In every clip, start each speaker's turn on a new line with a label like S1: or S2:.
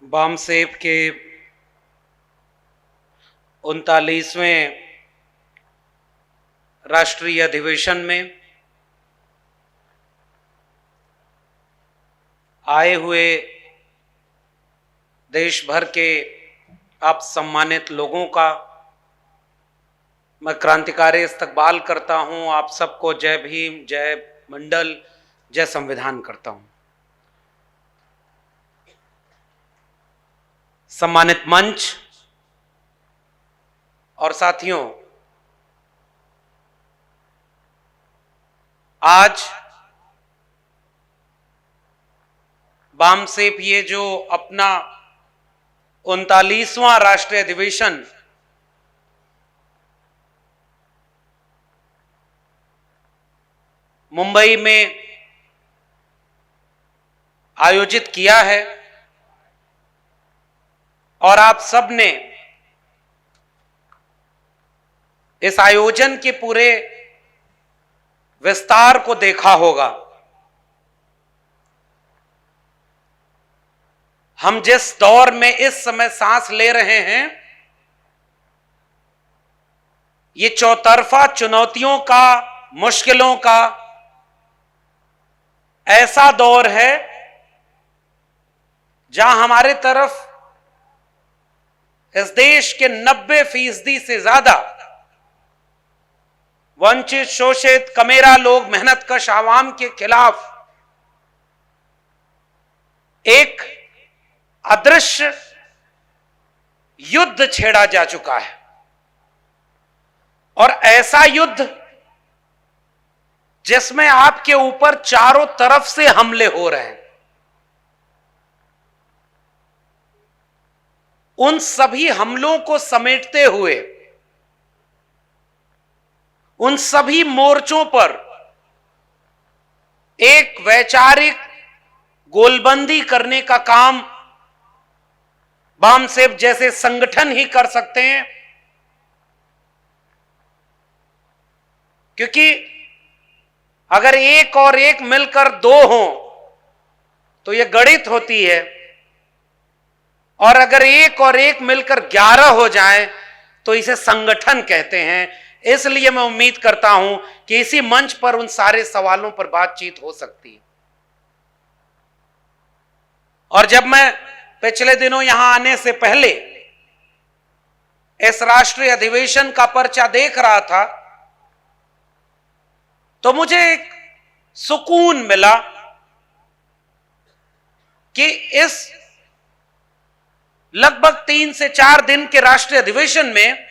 S1: बामसेब के 39वें राष्ट्रीय अधिवेशन में आए हुए देश भर के आप सम्मानित लोगों का मैं क्रांतिकारी इस्तकबाल करता हूं। आप सबको जय भीम, जय मंडल, जय संविधान करता हूं। सम्मानित मंच और साथियों, आज बामसेब ये जो अपना 39वां राष्ट्रीय अधिवेशन मुंबई में आयोजित किया है और आप सब ने इस आयोजन के पूरे विस्तार को देखा होगा। हम जिस दौर में इस समय सांस ले रहे हैं, ये चौतरफा चुनौतियों का, मुश्किलों का ऐसा दौर है जहां हमारे तरफ इस देश के 90% से ज्यादा वंचित, शोषित, कमेरा लोग, मेहनतकश आवाम के खिलाफ एक अदृश्य युद्ध छेड़ा जा चुका है। और ऐसा युद्ध जिसमें आपके ऊपर चारों तरफ से हमले हो रहे हैं, उन सभी हमलों को समेटते हुए, उन सभी मोर्चों पर एक वैचारिक गोलबंदी करने का काम बामसेब जैसे संगठन ही कर सकते हैं। क्योंकि अगर एक और एक मिलकर दो हों तो यह गणित होती है, और अगर एक और एक मिलकर 11 हो जाए तो इसे संगठन कहते हैं। इसलिए मैं उम्मीद करता हूं कि इसी मंच पर उन सारे सवालों पर बातचीत हो सकती है। और जब मैं पिछले दिनों यहां आने से पहले इस राष्ट्रीय अधिवेशन का पर्चा देख रहा था तो मुझे एक सुकून मिला कि इस लगभग 3 से 4 दिन के राष्ट्रीय अधिवेशन में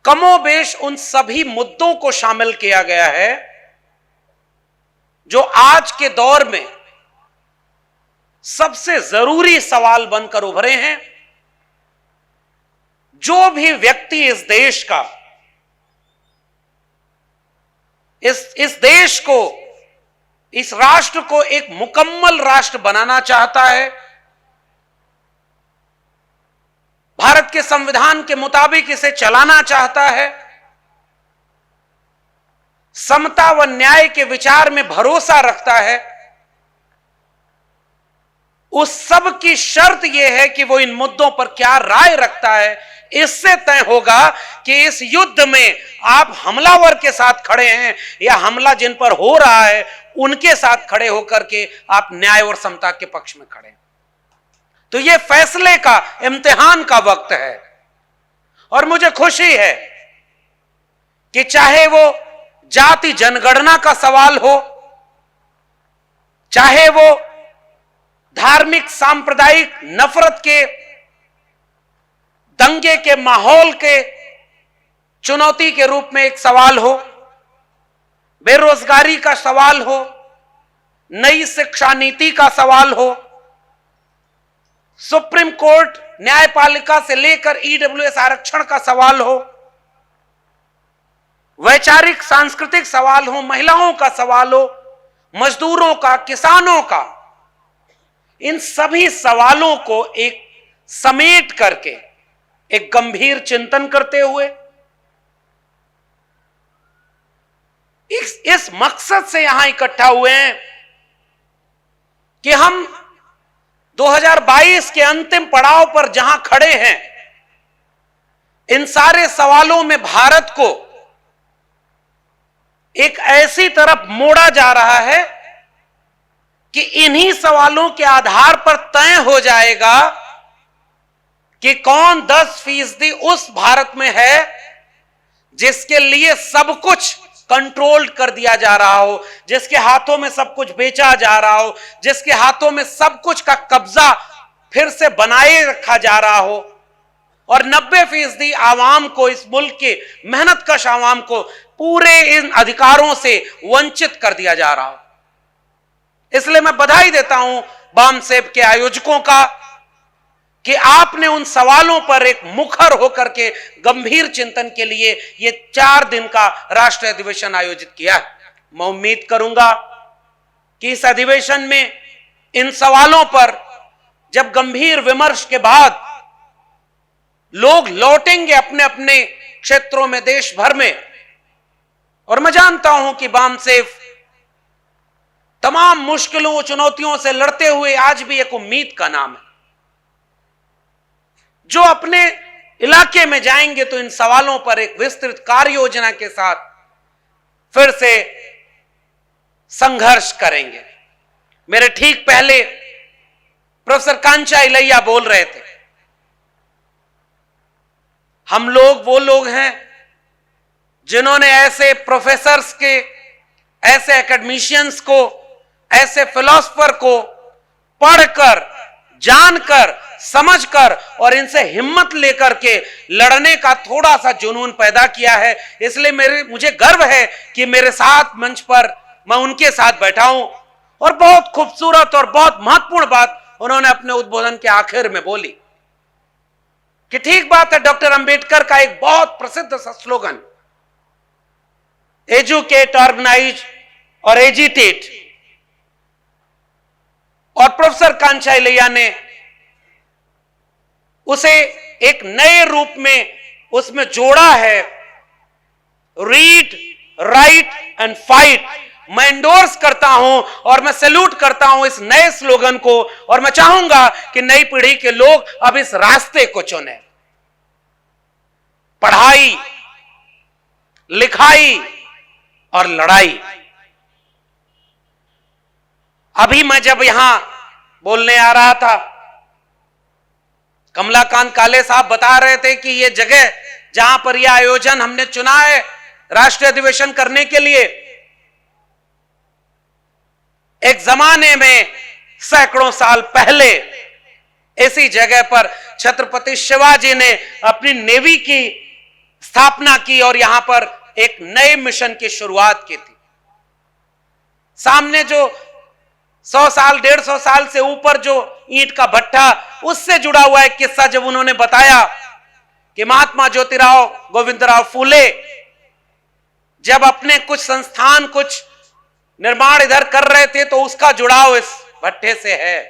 S1: कमोबेश उन सभी मुद्दों को शामिल किया गया है जो आज के दौर में सबसे जरूरी सवाल बनकर उभरे हैं। जो भी व्यक्ति इस देश का, इस देश को, इस राष्ट्र को एक मुकम्मल राष्ट्र बनाना चाहता है, भारत के संविधान के मुताबिक इसे चलाना चाहता है, समता व न्याय के विचार में भरोसा रखता है, उस सब की शर्त यह है कि वो इन मुद्दों पर क्या राय रखता है। इससे तय होगा कि इस युद्ध में आप हमलावर के साथ खड़े हैं या हमला जिन पर हो रहा है उनके साथ खड़े होकर के आप न्याय और समता के पक्ष में खड़े हैं। तो यह फैसले का, इम्तिहान का वक्त है। और मुझे खुशी है कि चाहे वो जाति जनगणना का सवाल हो, चाहे वो धार्मिक सांप्रदायिक नफरत के, दंगे के माहौल के चुनौती के रूप में एक सवाल हो, बेरोजगारी का सवाल हो, नई शिक्षा नीति का सवाल हो, सुप्रीम कोर्ट न्यायपालिका से लेकर ईडब्ल्यूएस आरक्षण का सवाल हो, वैचारिक सांस्कृतिक सवाल हो, महिलाओं का सवाल हो, मजदूरों का, किसानों का, इन सभी सवालों को एक समेट करके एक गंभीर चिंतन करते हुए इस मकसद से यहां इकट्ठा हुए हैं कि हम 2022 के अंतिम पड़ाव पर जहां खड़े हैं, इन सारे सवालों में भारत को एक ऐसी तरफ मोड़ा जा रहा है कि इन्हीं सवालों के आधार पर तय हो जाएगा कि कौन 10% उस भारत में है जिसके लिए सब कुछ कंट्रोल कर दिया जा रहा हो, जिसके हाथों में सब कुछ बेचा जा रहा हो, जिसके हाथों में सब कुछ का कब्जा फिर से बनाए रखा जा रहा हो, और 90% आवाम को, इस मुल्क के मेहनतकश आवाम को पूरे इन अधिकारों से वंचित कर दिया जा रहा हो। इसलिए मैं बधाई देता हूं बामसेब के आयोजकों का कि आपने उन सवालों पर एक मुखर होकर के गंभीर चिंतन के लिए ये 4 दिन का राष्ट्रीय अधिवेशन आयोजित किया है। मैं उम्मीद करूंगा कि इस अधिवेशन में इन सवालों पर जब गंभीर विमर्श के बाद लोग लौटेंगे अपने अपने क्षेत्रों में, देश भर में, और मैं जानता हूं कि बामसेब तमाम मुश्किलों, चुनौतियों से लड़ते हुए आज भी एक उम्मीद का नाम है। जो अपने इलाके में जाएंगे तो इन सवालों पर एक विस्तृत कार्य योजना के साथ फिर से संघर्ष करेंगे। मेरे ठीक पहले प्रोफेसर कांचा इलैया बोल रहे थे, हम लोग वो लोग हैं जिन्होंने ऐसे प्रोफेसर्स के, ऐसे एकेडमिशियंस को, ऐसे फिलोसोफर को पढ़कर, जानकर, समझकर और इनसे हिम्मत लेकर के लड़ने का थोड़ा सा जुनून पैदा किया है। इसलिए मुझे गर्व है कि मेरे साथ मंच पर मैं उनके साथ बैठा हूं। और बहुत खूबसूरत और बहुत महत्वपूर्ण बात उन्होंने अपने उद्बोधन के आखिर में बोली कि ठीक बात है, डॉक्टर अंबेडकर का एक बहुत प्रसिद्ध सा स्लोगन, एजुकेट, ऑर्गेनाइज और एजिटेट, और प्रोफेसर कांचा इलैया ने उसे एक नए रूप में उसमें जोड़ा है, रीड, राइट एंड फाइट। मैं एंडोर्स करता हूं और मैं सैल्यूट करता हूं इस नए स्लोगन को, और मैं चाहूंगा कि नई पीढ़ी के लोग अब इस रास्ते को चुनें। पढ़ाई, लिखाई और लड़ाई। अभी मैं जब यहां बोलने आ रहा था, कमलाकांत काले साहब बता रहे थे कि ये जगह जहां पर यह आयोजन हमने चुना है राष्ट्रीय अधिवेशन करने के लिए, एक जमाने में सैकड़ों साल पहले इसी जगह पर छत्रपति शिवाजी ने अपनी नेवी की स्थापना की और यहां पर एक नए मिशन की शुरुआत की थी। सामने जो 100 साल, 150 साल से ऊपर जो ईंट का भट्ठा, उससे जुड़ा हुआ एक किस्सा जब उन्होंने बताया कि महात्मा ज्योतिराव गोविंदराव फूले जब अपने कुछ संस्थान, कुछ निर्माण इधर कर रहे थे तो उसका जुड़ाव इस भट्ठे से है।